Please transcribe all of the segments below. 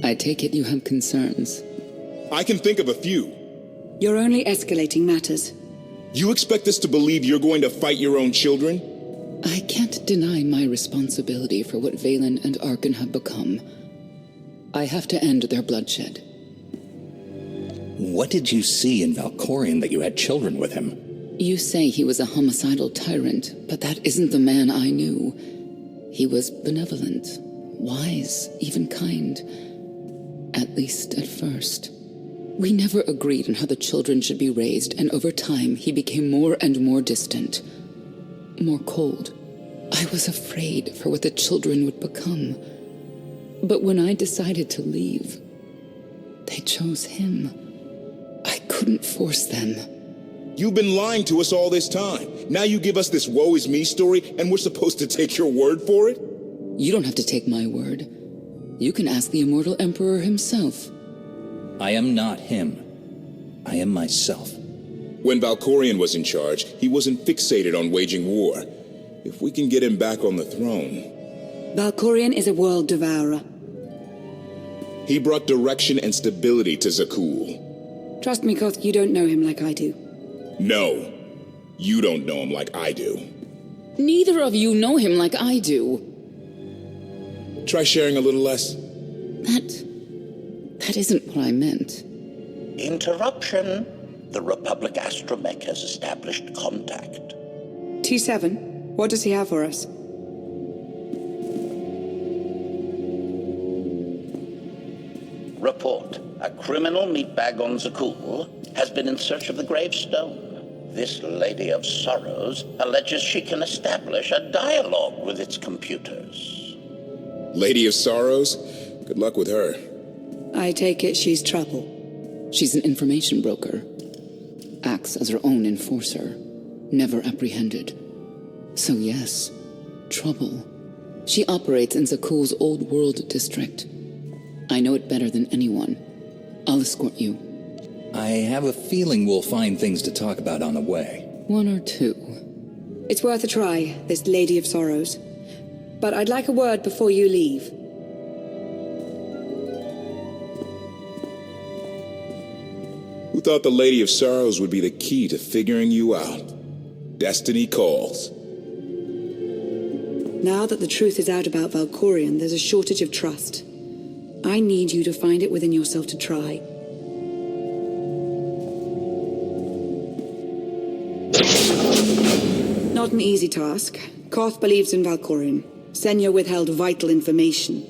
I take it you have concerns. I can think of a few. You're only escalating matters. You expect us to believe you're going to fight your own children? I can't deny my responsibility for what Valen and Arkan have become. I have to end their bloodshed. What did you see in Valkorion that you had children with him? You say he was a homicidal tyrant, but that isn't the man I knew. He was benevolent, wise, even kind. At least at first. We never agreed on how the children should be raised, and over time he became more and more distant. More cold. I was afraid for what the children would become. But when I decided to leave, they chose him. I couldn't force them. You've been lying to us all this time. Now you give us this woe is me story, and we're supposed to take your word for it? You don't have to take my word. You can ask the Immortal Emperor himself. I am not him. I am myself. When Valkorion was in charge, he wasn't fixated on waging war. If we can get him back on the throne... Valkorion is a world devourer. He brought direction and stability to Zakul. Trust me, Koth, you don't know him like I do. No, you don't know him like I do. Neither of you know him like I do. Try sharing a little less. That isn't what I meant. Interruption. The Republic astromech has established contact. T7, what does he have for us? Report. A criminal meatbag on Zakul has been in search of the gravestone. This Lady of Sorrows alleges she can establish a dialogue with its computers. Lady of Sorrows? Good luck with her. I take it she's trouble. She's an information broker. Acts as her own enforcer. Never apprehended. So yes, trouble. She operates in Zakul's old world district. I know it better than anyone. I'll escort you. I have a feeling we'll find things to talk about on the way. One or two. It's worth a try, this Lady of Sorrows. But I'd like a word before you leave. Who thought the Lady of Sorrows would be the key to figuring you out? Destiny calls. Now that the truth is out about Valkorion, there's a shortage of trust. I need you to find it within yourself to try. Not an easy task. Koth believes in Valkorion. Senya withheld vital information.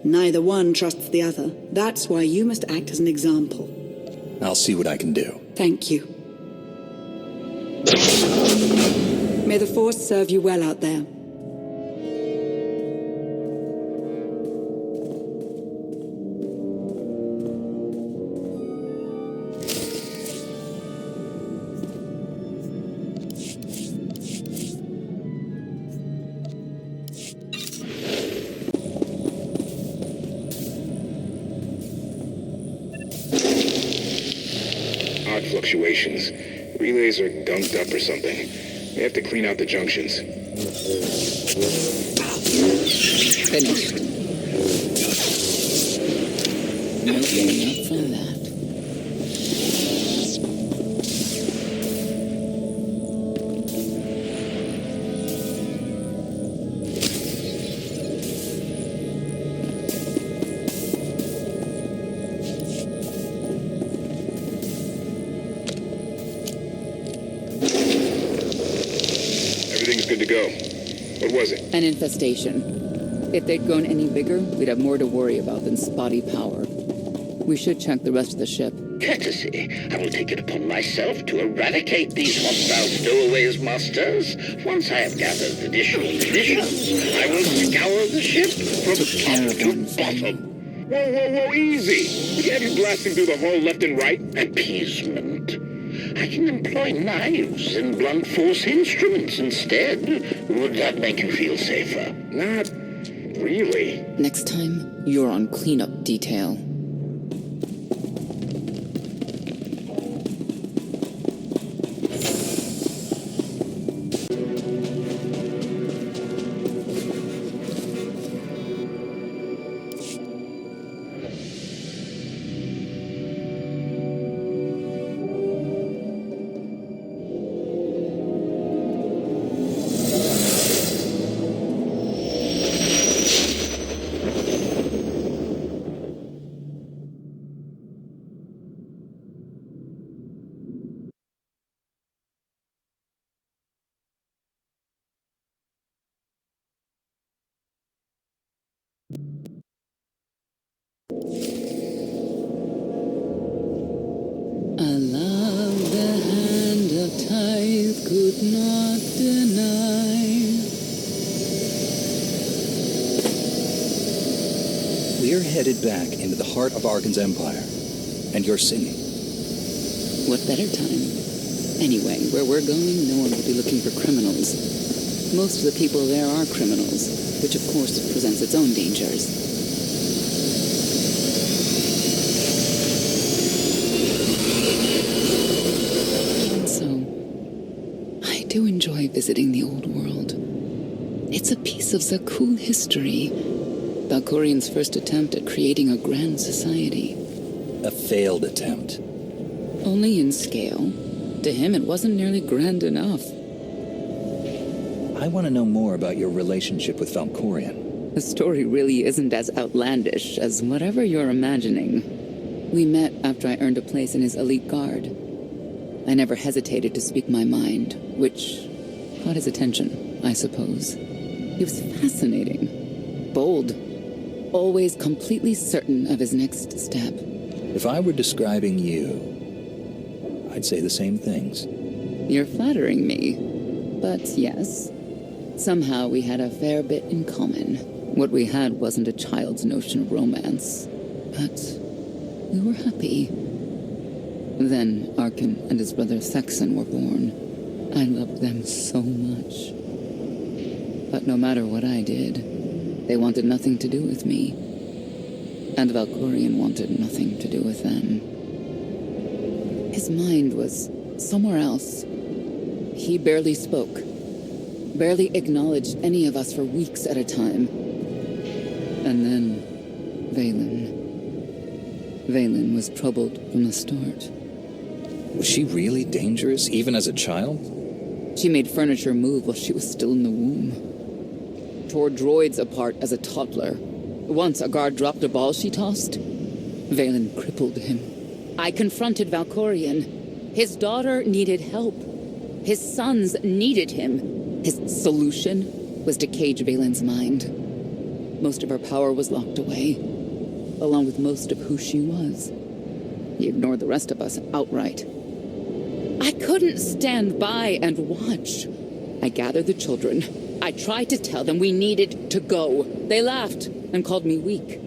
Neither one trusts the other. That's why you must act as an example. I'll see what I can do. Thank you. May the Force serve you well out there. Odd fluctuations. Relays are gunked up or something. They have to clean out the junctions. Finished. No, not for that. Everything's good to go. What was it? An infestation. If they'd grown any bigger, we'd have more to worry about than spotty power. We should check the rest of the ship. Courtesy. I will take it upon myself to eradicate these hostile stowaways, masters. Once I have gathered additional munitions, I will scour the ship from top to bottom. Whoa, easy! We can't be blasting through the hull left and right. Appeasement. I can employ knives and blunt force instruments instead. Would that make you feel safer? Not really. Next time, you're on cleanup detail. We're headed back into the heart of Arkan's empire. And you're singing. What better time? Anyway, where we're going, no one will be looking for criminals. Most of the people there are criminals, which of course presents its own dangers. And so, I do enjoy visiting the old world. It's a piece of Zakuul history. Valkorian's first attempt at creating a grand society. A failed attempt. Only in scale. To him, it wasn't nearly grand enough. I want to know more about your relationship with Valkorian. The story really isn't as outlandish as whatever you're imagining. We met after I earned a place in his elite guard. I never hesitated to speak my mind, which caught his attention, I suppose. He was fascinating, bold, always completely certain of his next step. If I were describing you, I'd say the same things. You're flattering me. But yes, somehow we had a fair bit in common. What we had wasn't a child's notion of romance, but we were happy. Then Arkan and his brother Thexan were born. I loved them so much. But no matter what I did, they wanted nothing to do with me. And Valkorian wanted nothing to do with them. His mind was somewhere else. He barely spoke, barely acknowledged any of us for weeks at a time. And then, Vaylin was troubled from the start. Was she really dangerous, even as a child? She made furniture move while she was still in the womb. Tore droids apart as a toddler. Once a guard dropped a ball she tossed. Vaylin crippled him. I confronted Valkorian. His daughter needed help. His sons needed him. His solution was to cage Vaylin's mind. Most of her power was locked away, along with most of who she was. He ignored the rest of us outright. I couldn't stand by and watch. I gathered the children. I tried to tell them we needed to go. They laughed and called me weak.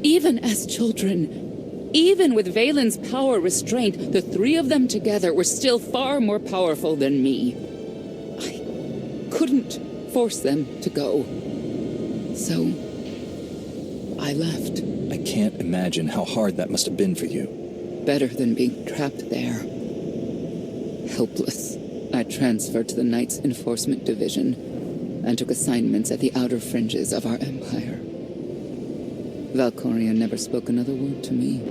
Even as children, even with Vaylin's power restrained, the three of them together were still far more powerful than me. I couldn't force them to go. So, I left. I can't imagine how hard that must have been for you. Better than being trapped there. Helpless, I transferred to the Knights Enforcement Division and took assignments at the outer fringes of our empire. Valkorian never spoke another word to me.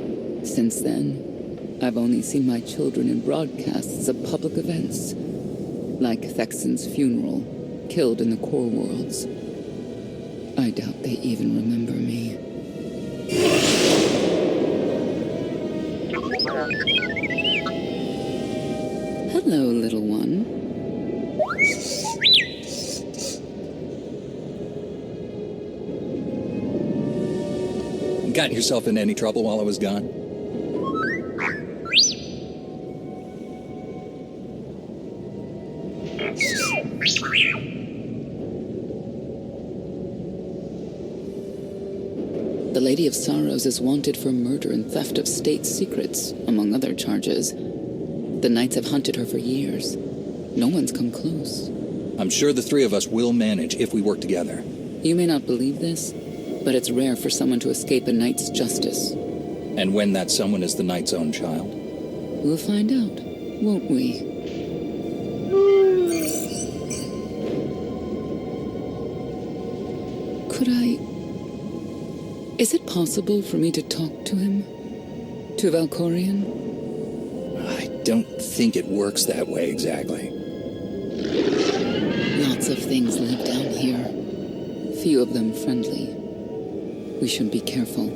Since then, I've only seen my children in broadcasts of public events, like Thexan's funeral, killed in the core worlds. I doubt they even remember me. Hello, little one. Got yourself in any trouble while I was gone? The Lady of Sorrows is wanted for murder and theft of state secrets, among other charges. The Knights have hunted her for years. No one's come close. I'm sure the three of us will manage if we work together. You may not believe this, but it's rare for someone to escape a Knight's justice. And when that someone is the Knight's own child? We'll find out, won't we? Could I... Is it possible for me to talk to him? To Valkorian? I don't think it works that way exactly. Lots of things live down here. Few of them friendly. We should be careful.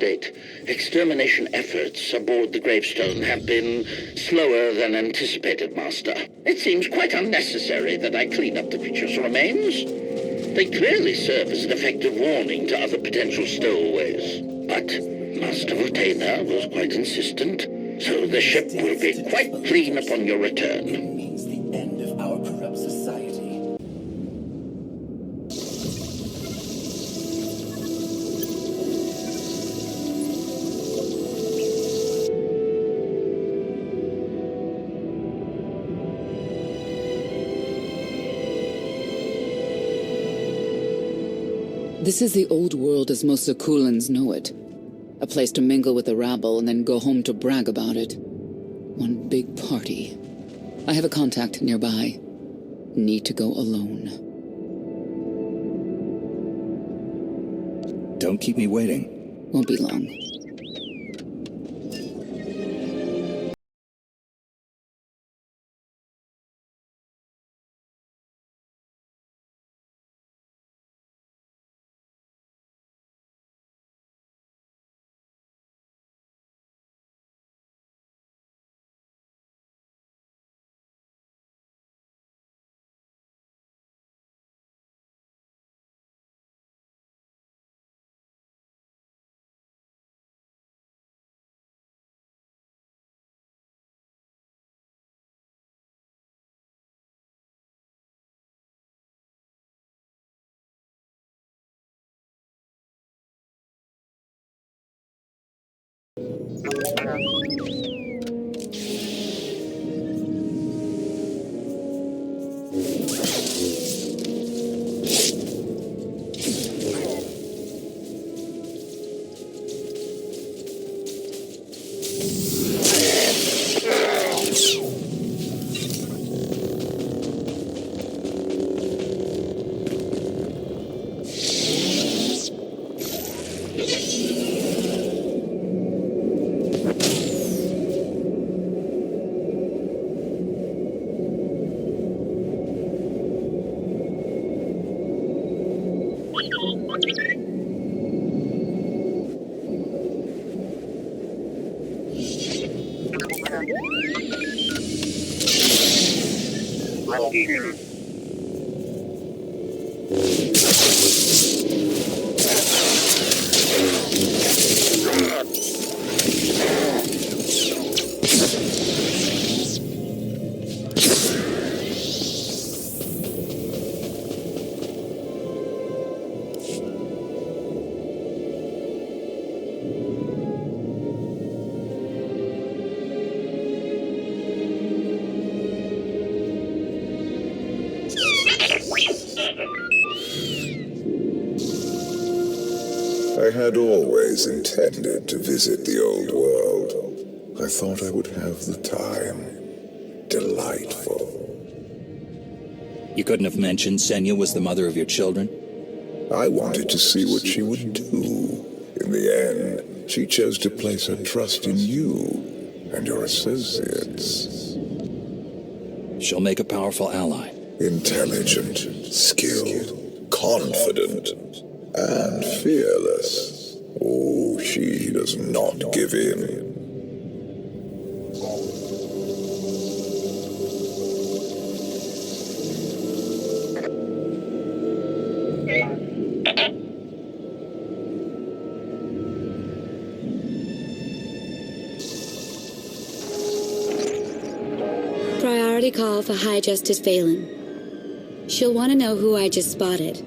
update. Extermination efforts aboard the gravestone have been slower than anticipated, Master. It seems quite unnecessary that I clean up the creature's remains. They clearly serve as an effective warning to other potential stowaways. But Master Vortainer was quite insistent, so the ship will be quite clean upon your return. It means the end of our corrupt society. This is the old world as most Zakulans know it. A place to mingle with the rabble and then go home to brag about it. One big party. I have a contact nearby. Need to go alone. Don't keep me waiting. Won't be long. I had always intended to visit the old world. I thought I would have the time. Delightful. You couldn't have mentioned Senya was the mother of your children? I wanted to see what she would do. In the end, she chose to place her trust in you and your associates. She'll make a powerful ally. Intelligent, skilled, confident, and fearless. Oh, she does not give in. Priority call for High Justice Phelan. She'll want to know who I just spotted.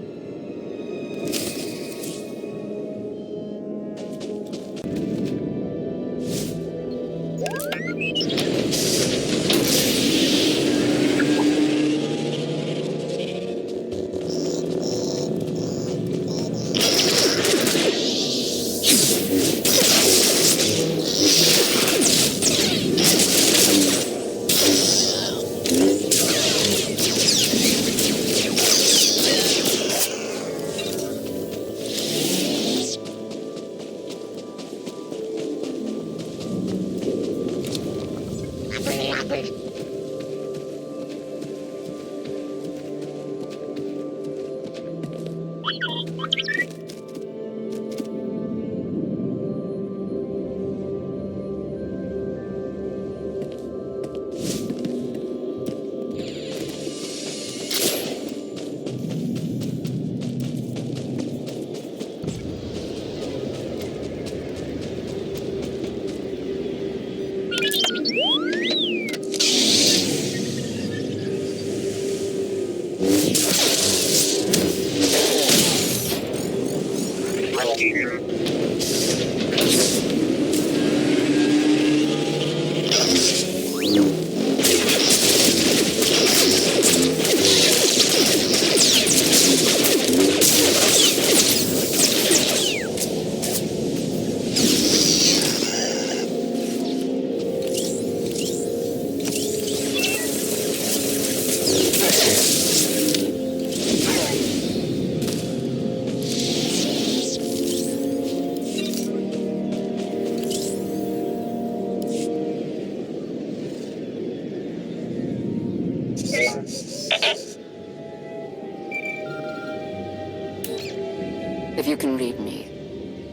If you can read me,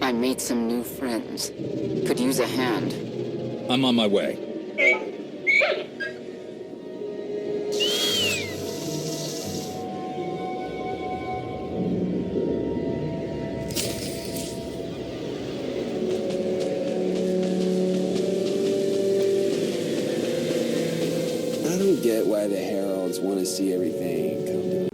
I made some new friends. Could use a hand. I'm on my way. I don't get why the Heralds want to see everything come to.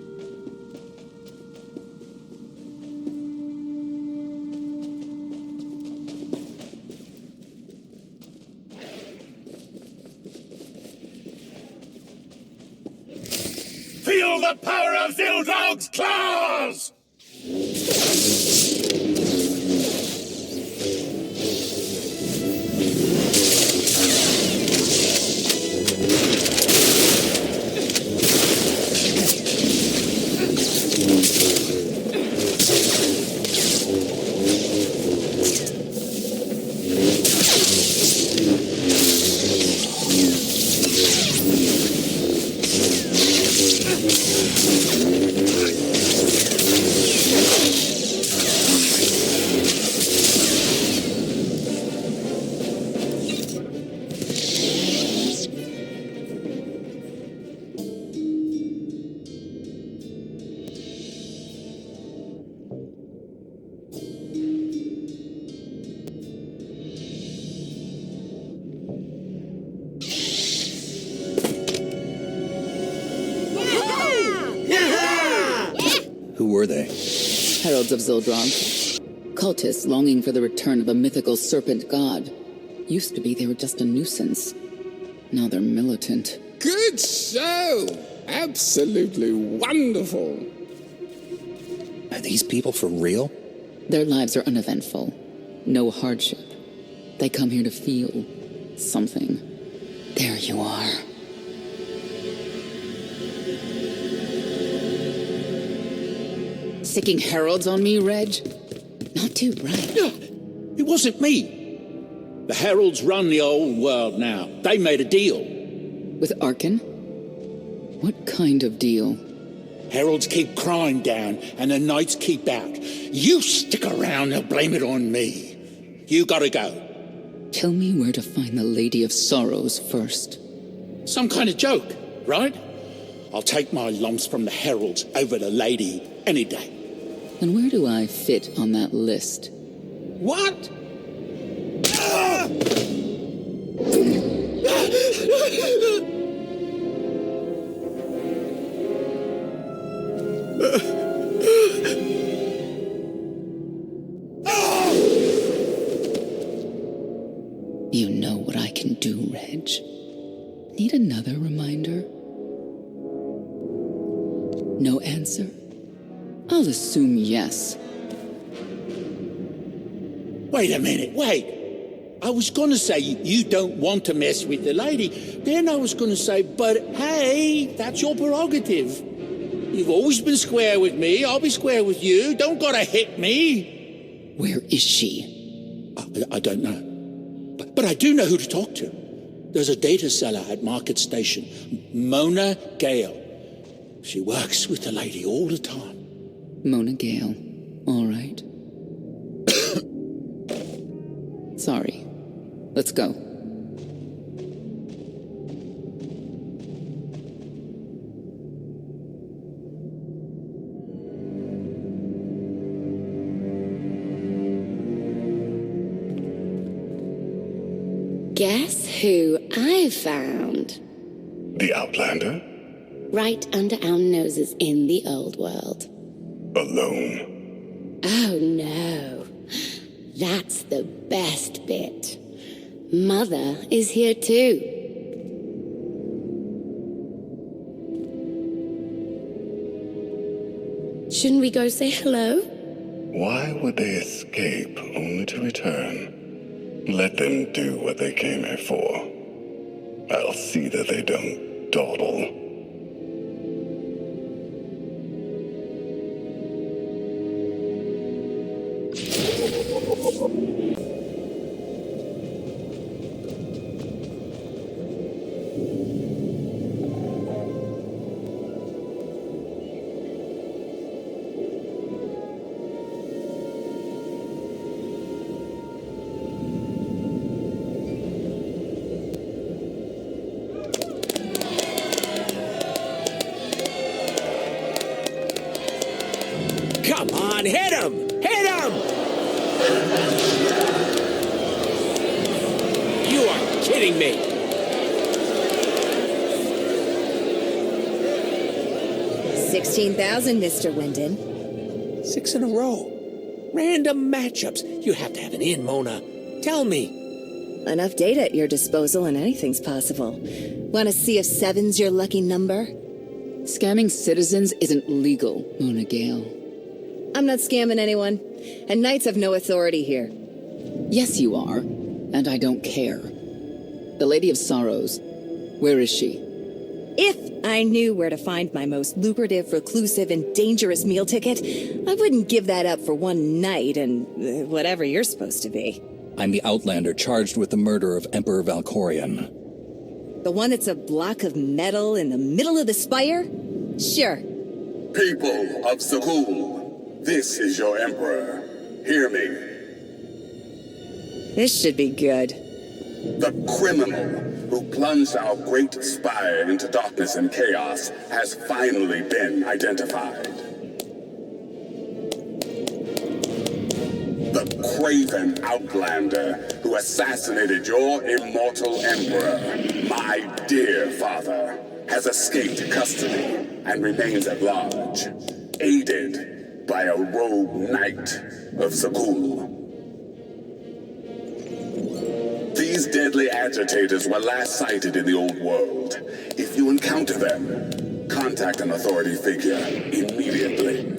Feel the power of Zildog's claws! Who were they? Heralds of Zildrog. Cultists longing for the return of a mythical serpent god. Used to be they were just a nuisance. Now they're militant. Good show! Absolutely wonderful. Are these people for real? Their lives are uneventful. No hardship. They come here to feel something. There you are. Sicking heralds on me, Reg? Not too bright. It wasn't me. The Heralds run the old world now. They made a deal. With Arkin? What kind of deal? Heralds keep crime down, and the Knights keep out. You stick around, they'll blame it on me. You gotta go. Tell me where to find the Lady of Sorrows first. Some kind of joke, right? I'll take my lumps from the Heralds over the Lady any day. And where do I fit on that list? What? You know what I can do, Reg. Need another reminder? No answer? I'll assume yes. Wait a minute, wait. I was gonna say you don't want to mess with the lady. Then I was gonna say, but hey, that's your prerogative. You've always been square with me, I'll be square with you. Don't gotta hit me. Where is she? I don't know. But I do know who to talk to. There's a data seller at Market Station, Mona Gale. She works with the lady all the time. Mona Gale. All right. Sorry. Let's go. Guess who I found? The Outlander? Right under our noses in the old world. Alone? Oh no. That's the best bit. Mother is here too. Shouldn't we go say hello? Why would they escape only to return? Let them do what they came here for. I'll see that they don't dawdle. Come on, hit him! Hit him! You are kidding me! $16,000, Mr. Wyndon. 6 in a row. Random matchups. You have to have an in, Mona. Tell me. Enough data at your disposal and anything's possible. Want to see if 7's your lucky number? Scamming citizens isn't legal, Mona Gale. I'm not scamming anyone, and knights have no authority here. Yes, you are, and I don't care. The Lady of Sorrows, where is she? If I knew where to find my most lucrative, reclusive, and dangerous meal ticket, I wouldn't give that up for one night and whatever you're supposed to be. I'm the Outlander charged with the murder of Emperor Valkorion. The one that's a block of metal in the middle of the spire? Sure. People of Sakul, this is your Emperor. Hear me. This should be good. The criminal who plunged our great spire into darkness and chaos has finally been identified. The craven Outlander who assassinated your immortal Emperor, my dear father, has escaped custody and remains at large, aided by a rogue knight of Sakul. These deadly agitators were last sighted in the old world. If you encounter them, contact an authority figure immediately.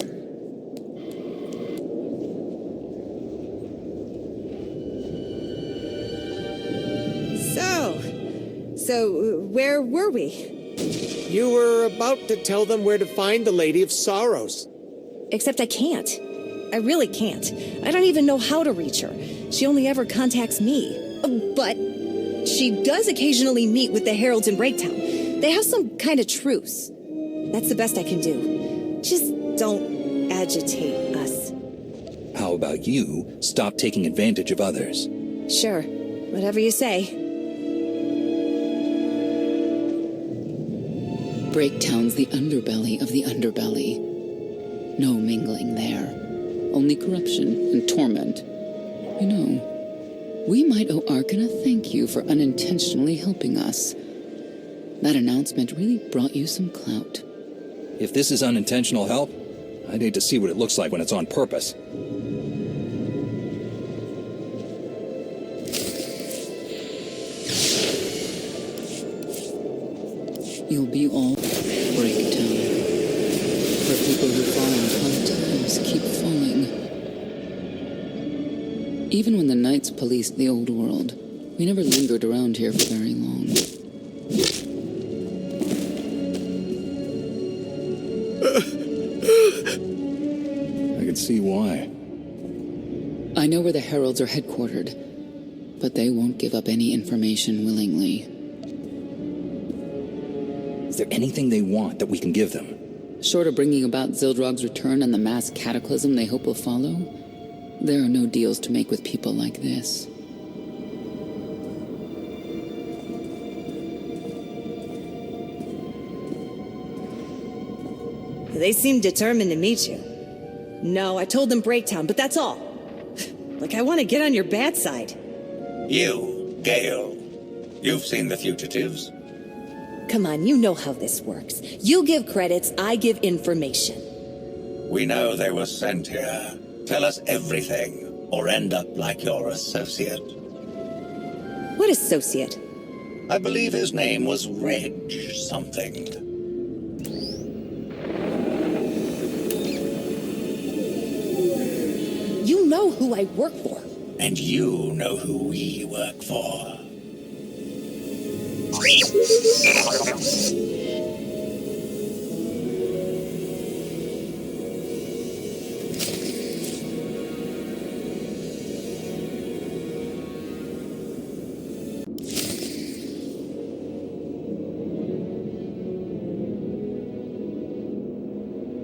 So where were we? You were about to tell them where to find the Lady of Sorrows. Except I can't. I really can't. I don't even know how to reach her. She only ever contacts me. But she does occasionally meet with the Heralds in Breaktown. They have some kind of truce. That's the best I can do. Just don't agitate us. How about you stop taking advantage of others? Sure. Whatever you say. Breaktown's the underbelly of the underbelly. No mingling there. Only corruption and torment. You know, we might owe Arkan a thank you for unintentionally helping us. That announcement really brought you some clout. If this is unintentional help, I'd hate to see what it looks like when it's on purpose. You'll be all Breaktown. For people who fall on hard times keep falling. Even when the Knights policed the old world, we never lingered around here for very long. I can see why. I know where the Heralds are headquartered, but they won't give up any information willingly. Is there anything they want that we can give them? Short of bringing about Zildrog's return and the mass cataclysm they hope will follow, there are no deals to make with people like this. They seem determined to meet you. No, I told them Breaktown, but that's all. Like I want to get on your bad side. You, Gale. You've seen the fugitives. Come on, you know how this works. You give credits, I give information. We know they were sent here. Tell us everything, or end up like your associate. What associate? I believe his name was Reg something. You know who I work for. And you know who we work for.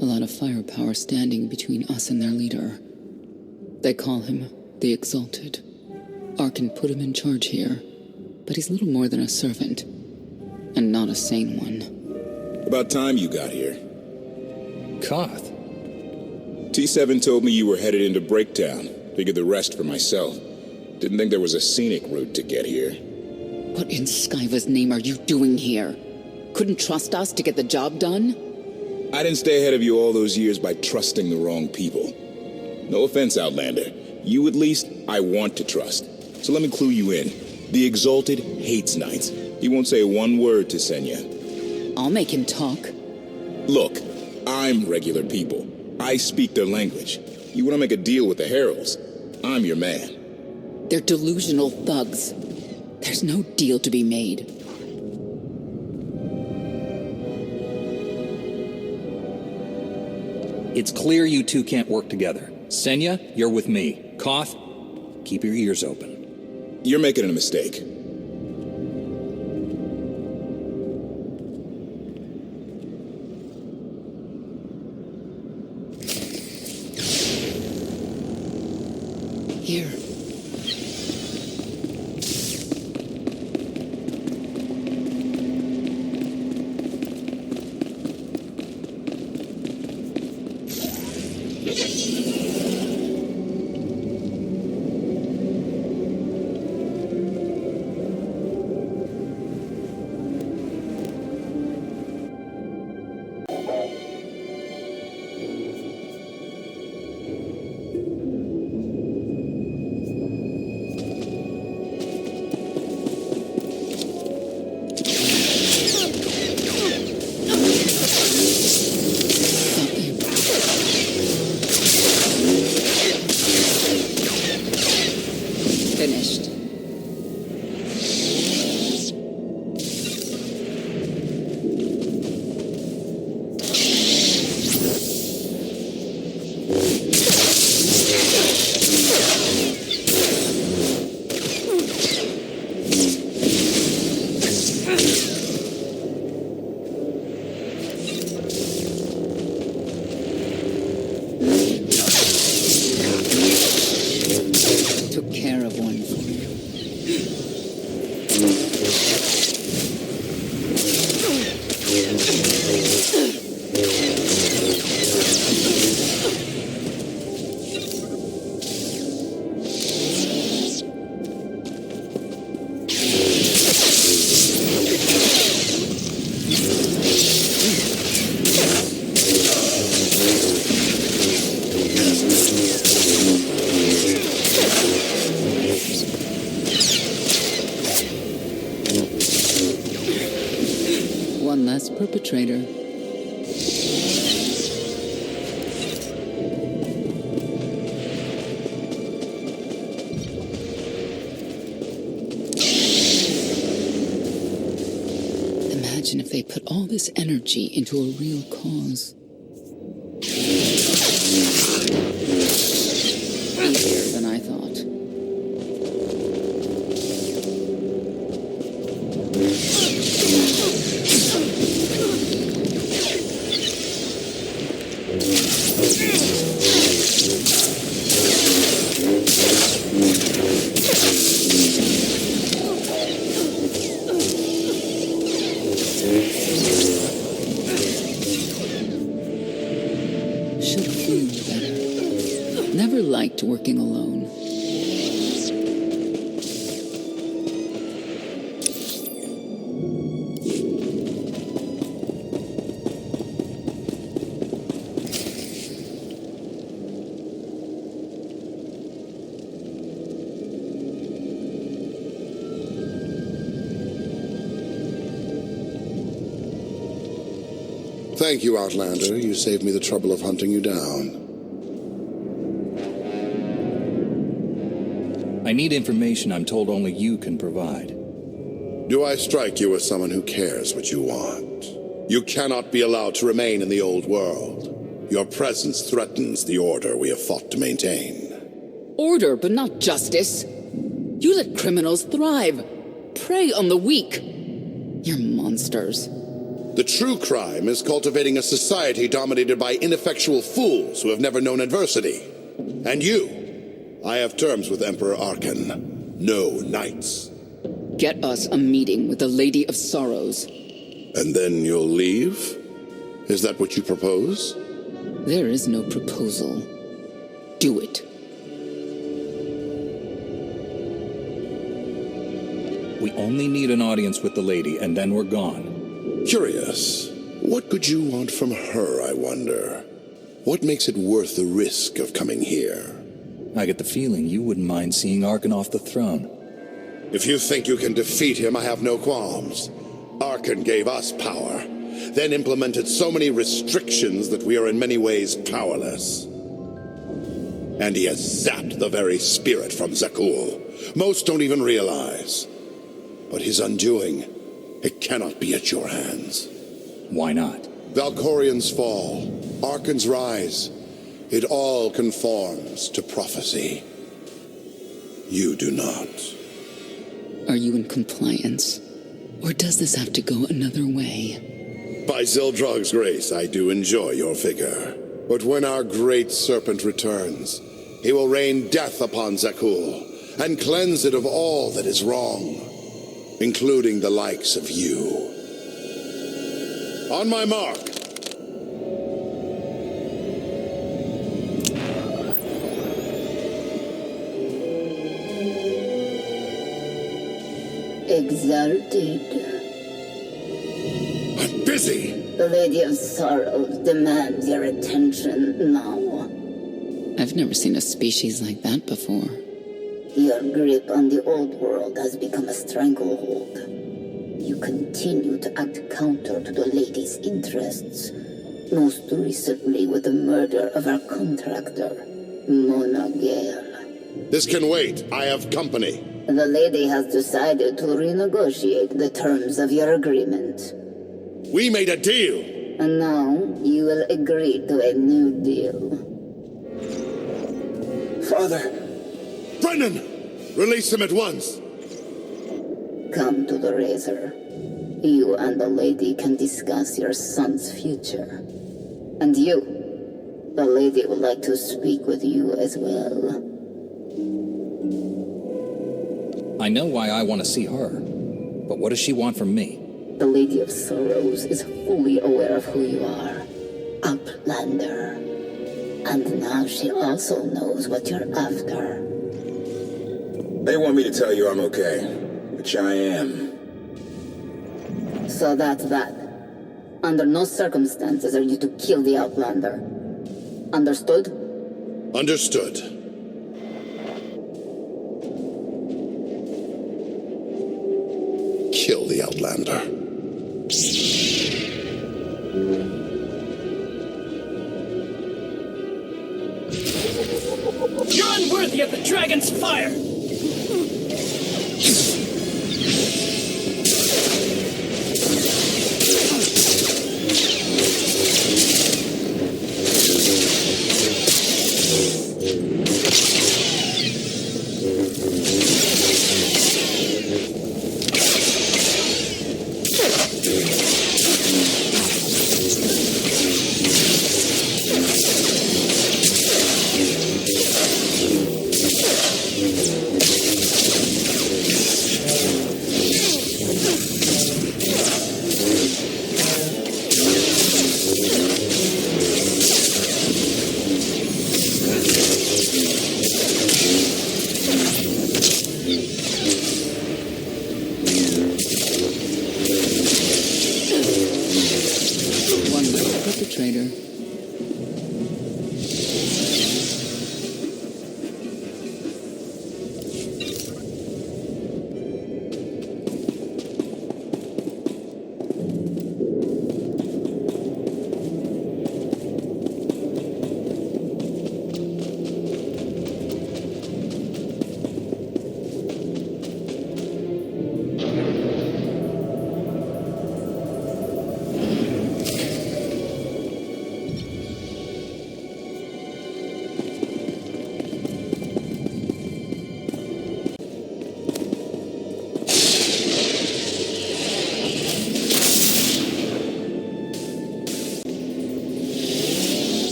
A lot of firepower standing between us and their leader. They call him the Exalted. Arkin put him in charge here, but he's little more than a servant, and not a sane one. About time you got here. Koth. T7 told me you were headed into Breaktown. Figured the rest for myself. Didn't think there was a scenic route to get here. What in Skyva's name are you doing here? Couldn't trust us to get the job done? I didn't stay ahead of you all those years by trusting the wrong people. No offense, Outlander. You, at least, I want to trust. So let me clue you in. The Exalted hates Knights. He won't say one word to Senya. I'll make him talk. Look, I'm regular people. I speak their language. You want to make a deal with the Heralds? I'm your man. They're delusional thugs. There's no deal to be made. It's clear you two can't work together. Senya, you're with me. Koth, keep your ears open. You're making a mistake. Here. Finished. Took care of one for you. One less perpetrator. Imagine if they put all this energy into a real cause. Easier than I thought. Should feel better. Never liked working alone. Thank you, Outlander. You saved me the trouble of hunting you down. I need information I'm told only you can provide. Do I strike you as someone who cares what you want? You cannot be allowed to remain in the old world. Your presence threatens the order we have fought to maintain. Order, but not justice. You let criminals thrive, prey on the weak. You're monsters. The true crime is cultivating a society dominated by ineffectual fools who have never known adversity. And you, I have terms with Emperor Arkan. No knights. Get us a meeting with the Lady of Sorrows. And then you'll leave? Is that what you propose? There is no proposal. Do it. We only need an audience with the lady, and then we're gone. Curious. What could you want from her, I wonder? What makes it worth the risk of coming here? I get the feeling you wouldn't mind seeing Arkan off the throne. If you think you can defeat him, I have no qualms. Arkan gave us power, then implemented so many restrictions that we are in many ways powerless. And he has zapped the very spirit from Zakul. Most don't even realize. But his undoing, it cannot be at your hands. Why not? Valkorian's fall, Arkan's rise, it all conforms to prophecy. You do not. Are you in compliance? Or does this have to go another way? By Zildrog's grace, I do enjoy your vigor. But when our great serpent returns, he will rain death upon Zakul and cleanse it of all that is wrong, including the likes of you. On my mark. Exalted. I'm busy. The Lady of Sorrows demands your attention now. I've never seen a species like that before. Your grip on the old world has become a stranglehold. You continue to act counter to the Lady's interests, most recently with the murder of our contractor, Mona Gale. This can wait. I have company. The Lady has decided to renegotiate the terms of your agreement. We made a deal! And now you will agree to a new deal. Father! Brennan! Release him at once! Come to the Razor. You and the Lady can discuss your son's future. And you, the Lady would like to speak with you as well. I know why I want to see her, but what does she want from me? The Lady of Sorrows is fully aware of who you are, Outlander. And now she also knows what you're after. They want me to tell you I'm okay, which I am. So that's that. Under no circumstances are you to kill the Outlander. Understood? Understood. Kill the Outlander. You're unworthy of the dragon's fire!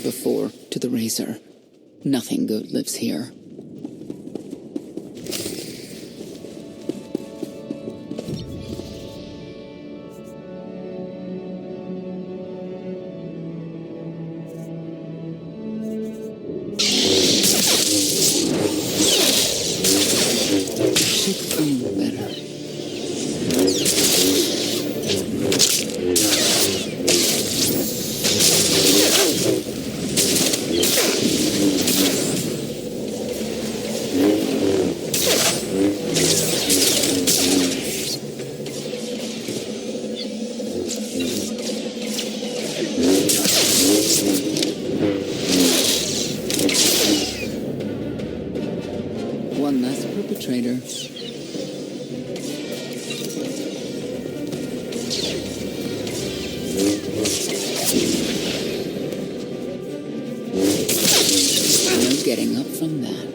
said before to the Razor, nothing good lives here. Should feel better. One less perpetrator. No getting up from that.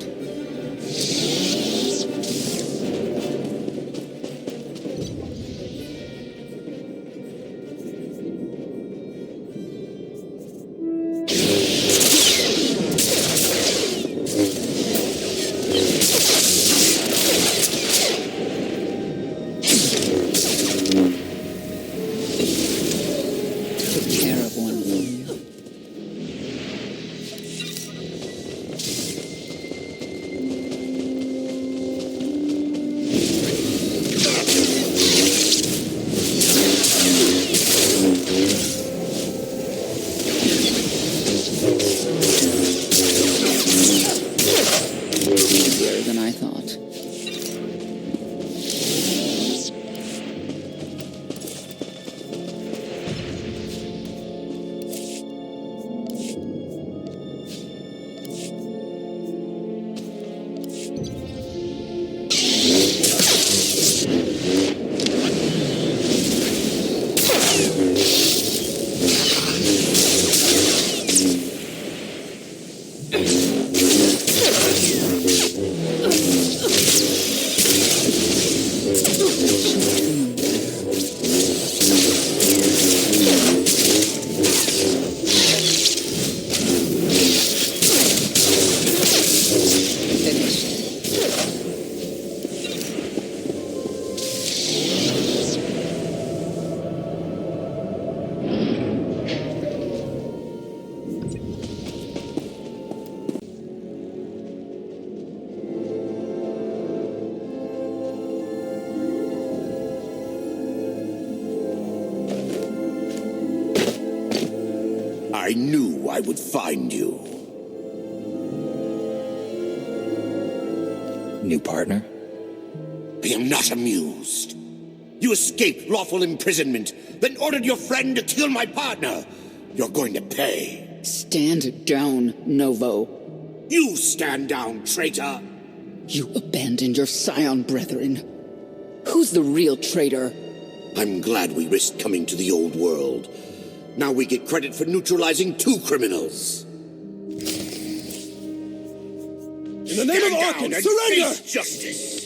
Took care of one for you. Easier than I thought. I knew I would find you. New partner? I am not amused. You escaped lawful imprisonment, then ordered your friend to kill my partner. You're going to pay. Stand down, Novo. You stand down, traitor. You abandoned your scion brethren. Who's the real traitor? I'm glad we risked coming to the old world. Now we get credit for neutralizing 2 criminals. In the name of Arkham, surrender! Face justice!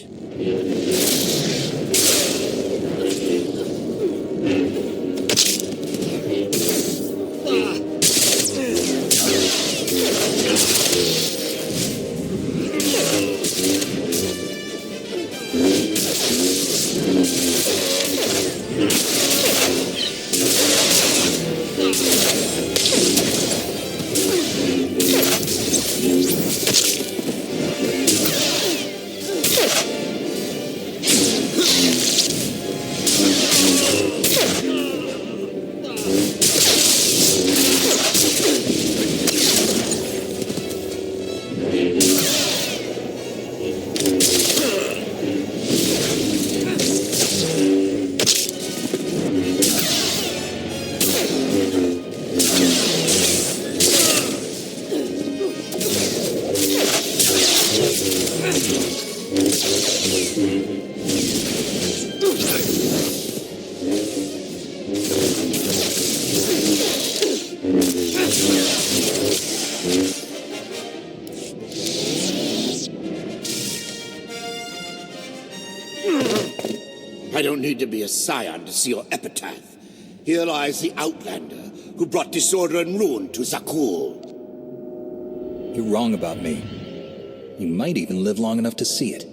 I don't need to be a scion to see your epitaph. Here lies the Outlander who brought disorder and ruin to Zakul. You're wrong about me. You might even live long enough to see it.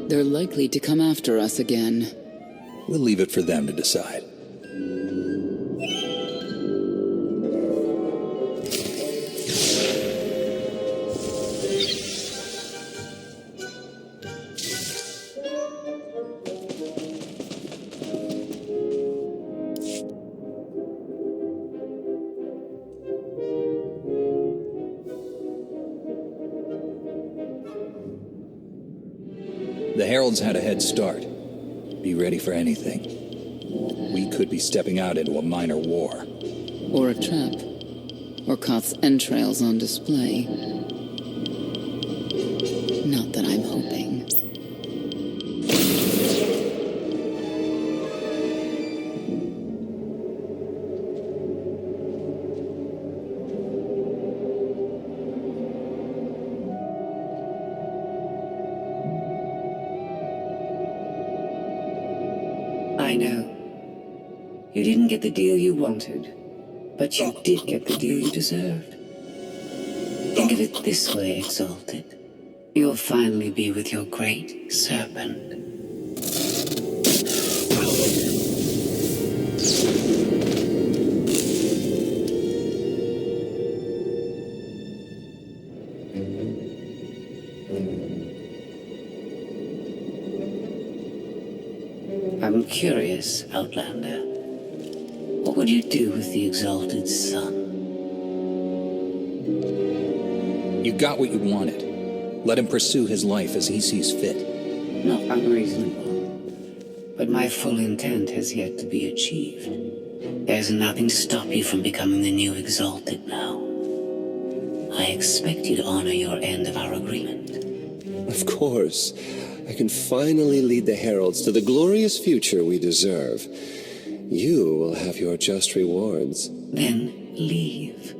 They're likely to come after us again. We'll leave it for them to decide. The Heralds had a head start. Be ready for anything. We could be stepping out into a minor war. Or a trap. Or Koth's entrails on display. Not that I'm hoping. I know. You didn't get the deal you wanted, but you did get the deal you deserved. Think of it this way, Exalted. You'll finally be with your great serpent. I'm curious, Outlander. What would you do with the Exalted Son? You got what you wanted. Let him pursue his life as he sees fit. Not unreasonable. But my full intent has yet to be achieved. There's nothing to stop you from becoming the new Exalted now. I expect you to honor your end of our agreement. Of course. I can finally lead the Heralds to the glorious future we deserve. You will have your just rewards. Then leave.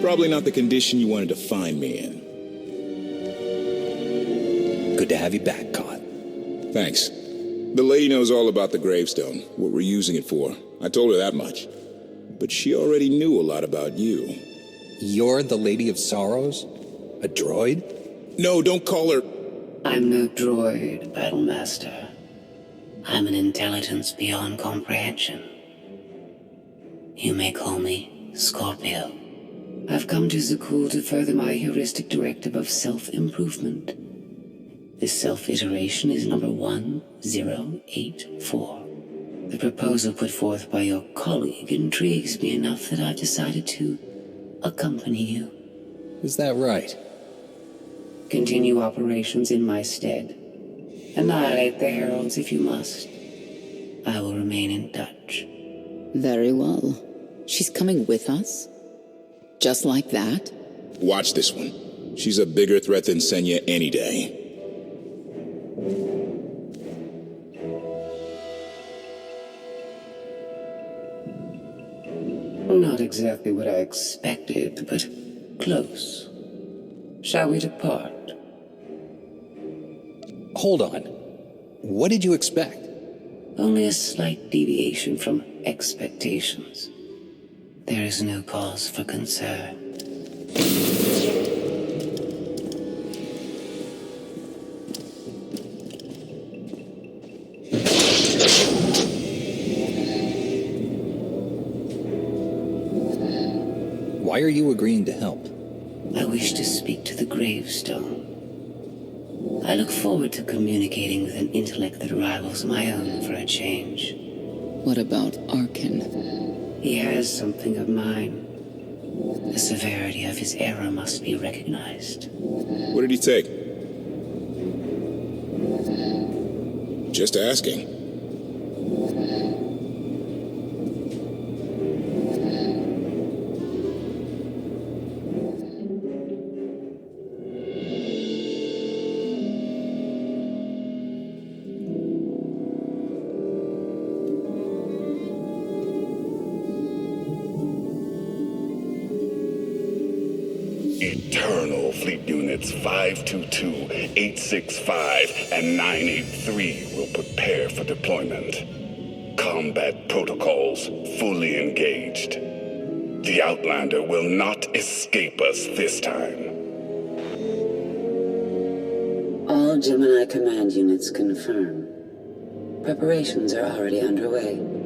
Probably not the condition you wanted to find me in. Good to have you back, Koth. Thanks. The lady knows all about the gravestone, what we're using it for. I told her that much. But she already knew a lot about you. You're the Lady of Sorrows? A droid? No, don't call her... I'm no droid, Battlemaster. I'm an intelligence beyond comprehension. You may call me Scorpio. I've come to Zakul to further my heuristic directive of self-improvement. This self-iteration is number 1084. The proposal put forth by your colleague intrigues me enough that I've decided to accompany you. Is that right? Continue operations in my stead. Annihilate the Heralds if you must. I will remain in touch. Very well. She's coming with us? Just like that? Watch this one. She's a bigger threat than Senya any day. Not exactly what I expected, but close. Shall we depart? Hold on. What did you expect? Only a slight deviation from expectations. There is no cause for concern. Why are you agreeing to help? I wish to speak to the gravestone. I look forward to communicating with an intellect that rivals my own for a change. What about Arkin? He has something of mine. The severity of his error must be recognized. What did he take? Just asking. Eternal Fleet Units 522, 865, and 983 will prepare for deployment. Combat protocols fully engaged. The Outlander will not escape us this time. All Gemini command units confirm. Preparations are already underway.